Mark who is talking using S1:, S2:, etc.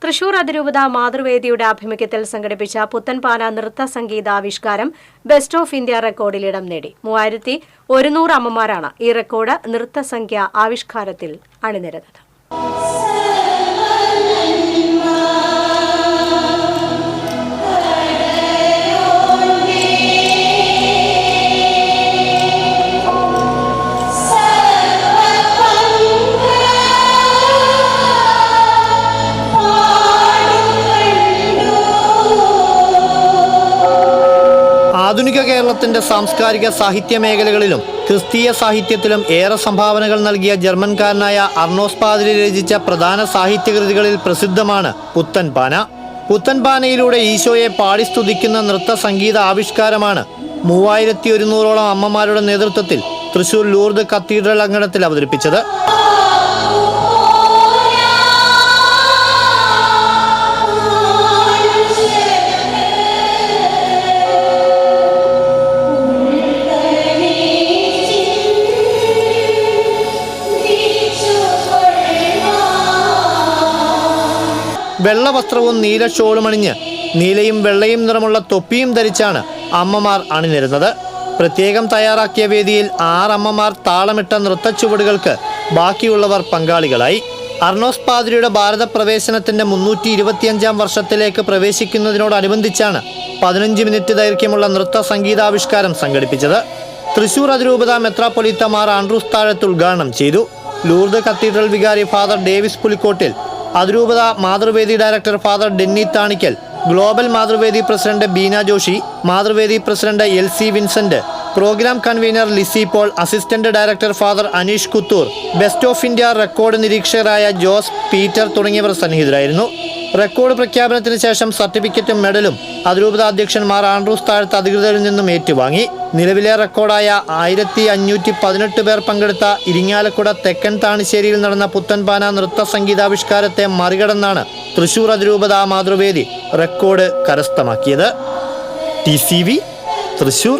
S1: തൃശൂർ അതിരൂപത മാതൃവേദിയുടെ ആഭിമുഖ്യത്തിൽ സംഘടിപ്പിച്ച പുത്തൻപാന നൃത്ത സംഗീതാവിഷ്കാരം ബെസ്റ്റ് ഓഫ് ഇന്ത്യ റെക്കോർഡിൽ ഇടം നേടി. 3100 അമ്മമാരാണ് ഈ റെക്കോർഡ് നൃത്തസംഖ്യ ആവിഷ്കാരത്തിൽ അണിനിരന്നത്.
S2: ആധുനിക കേരളത്തിന്റെ സാംസ്കാരിക സാഹിത്യ മേഖലകളിലും ക്രിസ്തീയ സാഹിത്യത്തിലും ഏറെ സംഭാവനകൾ നൽകിയ ജർമ്മൻകാരനായ അർണോസ് പാതിരി രചിച്ച പ്രധാന സാഹിത്യകൃതികളിൽ പ്രസിദ്ധമാണ് പുത്തൻപാന. പുത്തൻപാനയിലൂടെ ഈശോയെ പാടി സ്തുതിക്കുന്ന നൃത്ത സംഗീത ആവിഷ്കാരമാണ് 3100ഓളം അമ്മമാരുടെ നേതൃത്വത്തിൽ തൃശൂർ ലൂർദ് കത്തീഡ്രൽ അങ്കണത്തിൽ അവതരിപ്പിച്ചത്. വെള്ള വസ്ത്രവും നീല ഷോളുമണിഞ്ഞ് നീലയും വെള്ളയും നിറമുള്ള തൊപ്പിയും ധരിച്ചാണ് അമ്മമാർ അണിനിരുന്നത്. പ്രത്യേകം തയ്യാറാക്കിയ വേദിയിൽ 6 അമ്മമാർ താളമിട്ട നൃത്തച്ചുവടുകൾക്ക് ബാക്കിയുള്ളവർ പങ്കാളികളായി. അർണോസ് പാതിരിയുടെ ഭാരത പ്രവേശനത്തിന്റെ 325ാം വർഷത്തിലേക്ക് പ്രവേശിക്കുന്നതിനോടനുബന്ധിച്ചാണ് 15 മിനിറ്റ് ദൈർഘ്യമുള്ള നൃത്ത സംഗീതാവിഷ്കാരം സംഘടിപ്പിച്ചത്. തൃശൂർ അതിരൂപത മെത്രാപ്പൊലീത്ത മാർ ആൻഡ്രൂസ് താഴത്ത് ഉദ്ഘാടനം ചെയ്തു. ലൂർദ് കത്തീഡ്രൽ വികാരി ഫാദർ ഡേവിസ് പുലിക്കോട്ടിൽ, അതിരൂപത Mathruvedi director father Denny Thanickal, global Mathruvedi president Beena Joshi, Mathruvedi president LC Vincent, program convener Lissy Paul, assistant director father Aneesh Kuthur, best of India record നിരീക്ഷകരായ ജോസ് പീറ്റർ തുടങ്ങിയവർ സന്നിഹിതരായിരുന്നു. റെക്കോർഡ് പ്രഖ്യാപനത്തിന് ശേഷം സർട്ടിഫിക്കറ്റും മെഡലും അതിരൂപത അധ്യക്ഷൻ മാർ ആൻഡ്രൂസ് താഴത്ത് അധികൃതരിൽ നിന്നും ഏറ്റുവാങ്ങി. നിലവിലെ റെക്കോർഡായ 1518 പേർ പങ്കെടുത്ത ഇരിങ്ങാലക്കുട തെക്കൻ താണിശ്ശേരിയിൽ നടന്ന പുത്തൻപാന നൃത്ത സംഗീതാവിഷ്കാരത്തെ മറികടന്നാണ് തൃശൂർ അതിരൂപത മാതൃവേദി റെക്കോർഡ് കരസ്ഥമാക്കിയത്. TCV തൃശൂർ.